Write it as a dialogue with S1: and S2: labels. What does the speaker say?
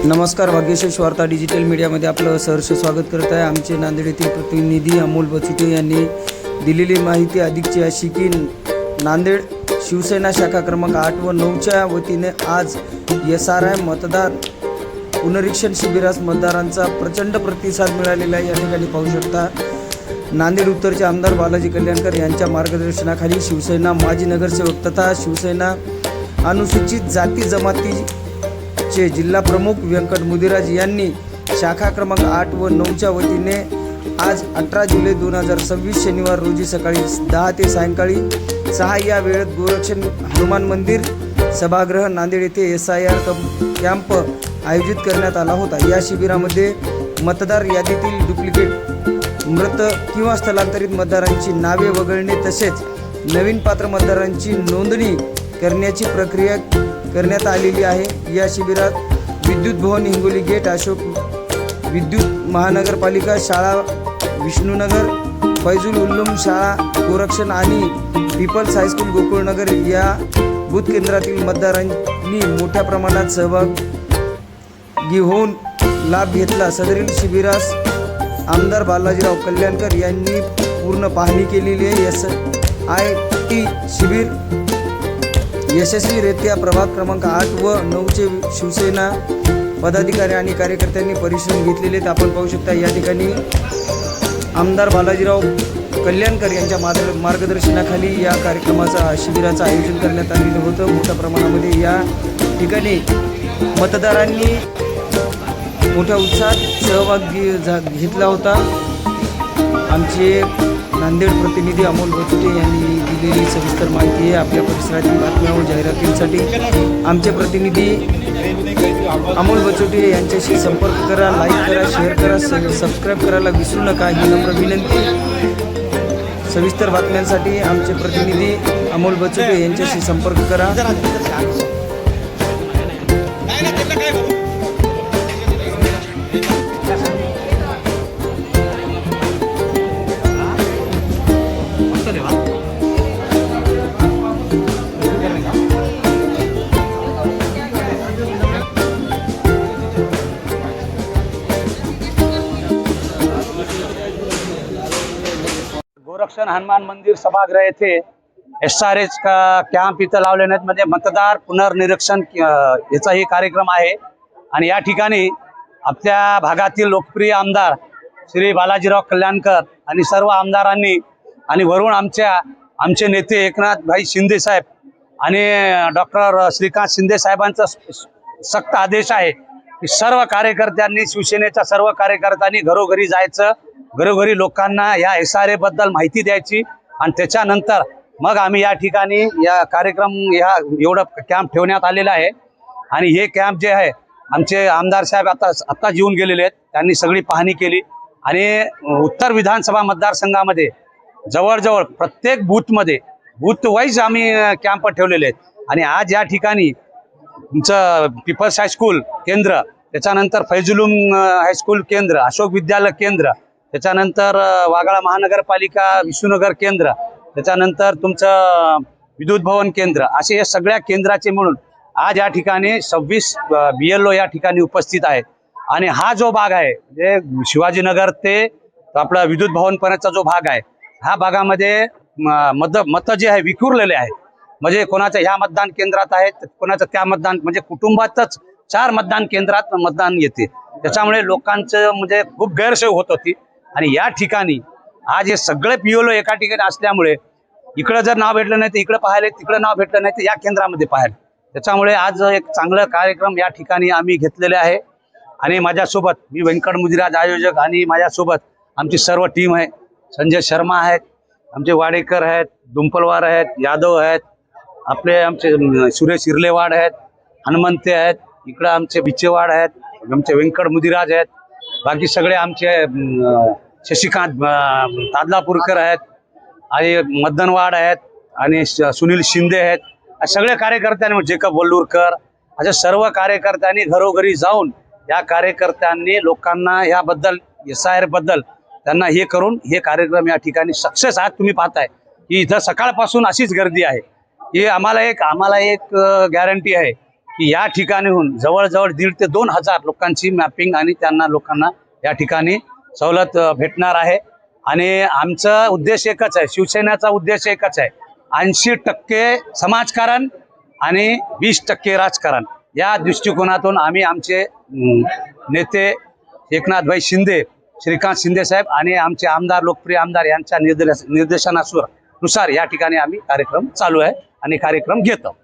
S1: नमस्कार, भाग्यशेष वार्ता डिजिटल मीडियामध्ये आपलं सहर्ष स्वागत करत आहे। आमचे नांदेड येथील प्रतिनिधी अमोल बचुटे यांनी दिलेली माहिती अधिकची अशी की नांदेड शिवसेना शाखा क्रमांक 8 व 9च्या वतीने आज SRI मतदार पुनरीक्षण शिबिरास मतदारांचा प्रचंड प्रतिसाद मिळालेला आहे। या ठिकाणी पाहू शकता नांदेड उत्तरचे आमदार बालाजी कल्याणकर यांच्या मार्गदर्शनाखाली शिवसेना माजी नगरसेवक तथा शिवसेना अनुसूचित जाती जमातीचे जिल्हा प्रमुख व्यंकट मुदिराज यांनी शाखा क्रमांक 8 व 9च्या वतीने आज 18 जुलै 2026 शनिवार रोजी सकाळी 10 ते सायंकाळी 6 या वेळेत गोरक्षण हनुमान मंदिर सभागृह नांदेड येथे SIR कॅम्प आयोजित करण्यात आला होता। या शिबिरामध्ये मतदार यादीतील डुप्लिकेट, मृत किंवा स्थलांतरित मतदारांची नावे वगळणे तसेच नवीन पात्र मतदारांची नोंदणी करण्याची प्रक्रिया करण्यात आलेली आहे। या शिबिरात विद्युत भवन हिंगोली गेट, अशोक विद्युत महानगरपालिका शाळा विष्णुनगर, फैजुल उल्लूम शाळा गोरक्षण आणि पीपल्स हायस्कूल गोकुळनगर या बूथ केंद्रातील मतदारांनी मोठ्या प्रमाणात सहभागी होऊन लाभ घेतला। सदरील शिबिरास आमदार बालाजीराव कल्याणकर यांनी पूर्ण पाहणी केलेली आहे। SIT शिबिर यशस्वीरित्या प्रभाग क्रमांक 8 व 9चे शिवसेना पदाधिकारी आणि कार्यकर्त्यांनी परिश्रम घेतलेले आहेत। आपण पाहू शकता या ठिकाणी आमदार बालाजीराव कल्याणकर यांच्या मार्गदर्शनाखाली या कार्यक्रमाचा शिबिराचं आयोजन करण्यात आलेलं होतं। मोठ्या प्रमाणामध्ये या ठिकाणी मतदारांनी मोठ्या उत्साहात सहभाग घेतला होता। आमचे नांदेड प्रतिनिधी अमोल बचुटे यांनी दिलेली सविस्तर माहिती आहे। आपल्या परिसरातील बातम्या व जाहिरातींसाठी आमचे प्रतिनिधी अमोल बचुटे यांच्याशी संपर्क करा, लाईक करा, शेअर करा, सबस्क्राईब करायला विसरू नका ही नम्र विनंती। सविस्तर बातम्यांसाठी आमचे प्रतिनिधी अमोल बचुटे यांच्याशी संपर्क करा।
S2: गोरक्षण हनुमान मंदिर सभागृह येथे SRH का कॅम्प इथं लावलेले आहेत। म्हणजे मतदार पुनर्निरीक्षण याचाही कार्यक्रम आहे। आणि या ठिकाणी आपल्या भागातील लोकप्रिय आमदार श्री बालाजीराव कल्याणकर आणि सर्व आमदारांनी आणि वरून आमचे नेते एकनाथ भाई शिंदे साहेब आणि डॉक्टर श्रीकांत शिंदे साहेबांचा सक्त आदेश आहे की सर्व कार्यकर्त्यांनी, शिवसेनेच्या सर्व कार्यकर्त्यांनी घरोघरी जायचं, घरोघरी लोकांना या SRA बद्दल माहिती द्यायची आणि त्याच्यानंतर मग आम्ही या ठिकाणी या कार्यक्रम एवढं कॅम्प ठेवण्यात आलेला आहे। आणि हे कॅम्प जे आहे आमचे आमदार साहेब आता येऊन गेलेले आहेत, त्यांनी सगळी पाहणी केली आणि उत्तर विधानसभा मतदारसंघामध्ये जवळजवळ प्रत्येक बूथ वाईज आम्ही कॅम्प ठेवलेले आहेत। आणि आज या ठिकाणी तुमचं पीपल्स हायस्कूल केंद्र, त्याच्यानंतर फैजुलूम हायस्कूल केंद्र, अशोक विद्यालय केंद्र, त्याच्यानंतर वाघाळा महानगरपालिका विष्णुनगर केंद्र, त्याच्यानंतर तुमचं विद्युत भवन केंद्र, असे या सगळ्या केंद्राचे मिळून आज या ठिकाणी 26 BLO या ठिकाणी उपस्थित आहेत। आणि हा जो भाग आहे म्हणजे शिवाजीनगर ते आपला विद्युत भवनपर्यंतचा जो भाग आहे, ह्या भागामध्ये मत जे आहे विखुरलेले आहेत। म्हणजे कोणाचं ह्या मतदान केंद्रात आहेत, कोणाचं त्या मतदान, म्हणजे कुटुंबातच 4 मतदान केंद्रात मतदान येते। त्याच्यामुळे लोकांचं म्हणजे खूप गैरसोय होत होती। आणि या ठिकाणी आज हे सगळे PLO एका ठिकाणी असल्यामुळे इकडं जर नाव भेटलं नाही तर इकडं पाहायला, तिकडं नाव भेटलं नाही तर या केंद्रामध्ये पाहायला, त्याच्यामुळे आज एक चांगलं कार्यक्रम या ठिकाणी आम्ही घेतलेले आहे। आणि माझ्यासोबत मी व्यंकट मुदिराज आयोजक आणि माझ्यासोबत आमची सर्व टीम आहे। संजय शर्मा आहेत, आमचे वाडेकर आहेत, दुंपलवार आहेत, यादव आहेत, आमचे सुरेश इर्लेवाड आहेत, हनुमंते आहेत, इकडं आमचे बिचेवाड आहेत, आमचे व्यंकट मुदिराज आहेत, बाकी सगळे आमचे शशिकांत तादलापूरकर आहेत आणि मदनवाड आहेत आणि सुनील शिंदे आहेत। सगळे कार्यकर्त्यांनी, जेकब वल्लूरकर, अशा सर्व कार्यकर्त्यांनी घरोघरी जाऊन या कार्यकर्त्यांनी लोकांना याबद्दल SIR बद्दल त्यांना हे करून हे कार्यक्रम या ठिकाणी सक्सेस आहेत। तुम्ही पाहताय की इथं सकाळपासून अशीच गर्दी आहे की आम्हाला एक गॅरंटी आहे की या ठिकाणीहून जवळजवळ 1,500 ते 2,000 लोकांची मॅपिंग आणि त्यांना लोकांना या ठिकाणी सवलत भेटणार आहे. आणि आमचा उद्देश एकच आहे, शिवसेनेचा उद्देश एकच आहे, 80% समाजकारण आणि 20% राजकारण. या दृष्टिकोनातून आम्ही आमचे नेते एकनाथभाई शिंदे, श्रीकांत शिंदे साहेब आणि आमचे आमदार, लोकप्रिय आमदार यांच्या निर्देशनानुसार या ठिकाणी आम्ही कार्यक्रम चालू आहे आणि कार्यक्रम घेतो.